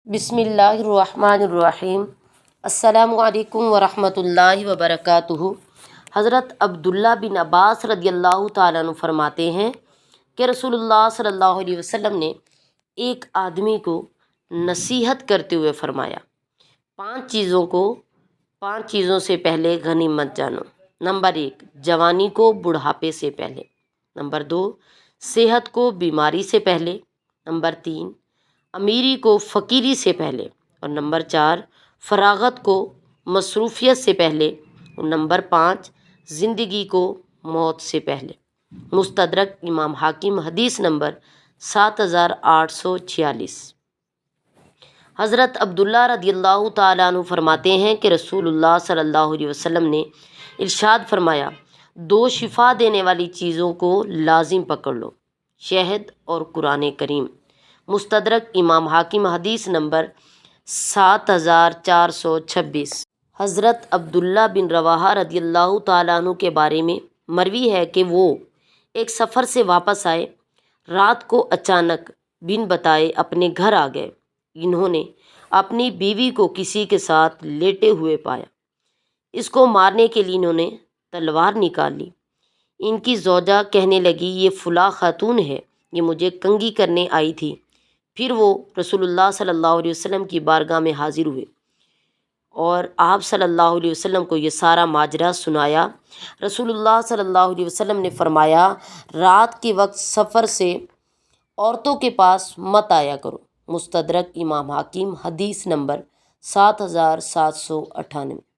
بسم اللہ الرحمن الرحیم۔ السلام علیکم ورحمۃ اللہ وبرکاتہ۔ حضرت عبداللہ بن عباس رضی اللہ تعالیٰ عنہ فرماتے ہیں کہ رسول اللہ صلی اللہ علیہ وسلم نے ایک آدمی کو نصیحت کرتے ہوئے فرمایا، پانچ چیزوں سے پہلے غنیمت جانو۔ نمبر 1، جوانی کو بڑھاپے سے پہلے۔ نمبر 2، صحت کو بیماری سے پہلے۔ نمبر 3، امیری کو فقیری سے پہلے۔ اور نمبر 4، فراغت کو مصروفیت سے پہلے۔ اور نمبر 5، زندگی کو موت سے پہلے۔ مستدرک امام حاکم، حدیث نمبر 7846۔ حضرت عبداللہ رضی اللہ تعالیٰ عنہ فرماتے ہیں کہ رسول اللہ صلی اللہ علیہ وسلم نے ارشاد فرمایا، 2 شفا دینے والی چیزوں کو لازم پکڑ لو، شہد اور قرآن کریم۔ مستدرک امام حاکم، حدیث نمبر 7426۔ حضرت عبداللہ بن رواحہ رضی اللہ تعالیٰ عنہ کے بارے میں مروی ہے کہ وہ ایک سفر سے واپس آئے، رات کو اچانک بن بتائے اپنے گھر آ گئے۔ انہوں نے اپنی بیوی کو کسی کے ساتھ لیٹے ہوئے پایا۔ اس کو مارنے کے لیے انہوں نے تلوار نکال لی۔ ان کی زوجہ کہنے لگی، یہ فلاں خاتون ہے، یہ مجھے کنگھی کرنے آئی تھی۔ پھر وہ رسول اللہ صلی اللہ علیہ وسلم کی بارگاہ میں حاضر ہوئے اور آپ صلی اللہ علیہ وسلم کو یہ سارا ماجرا سنایا۔ رسول اللہ صلی اللہ علیہ وسلم نے فرمایا، رات کے وقت سفر سے عورتوں کے پاس مت آیا کرو۔ مستدرک امام حاکم، حدیث نمبر 7798۔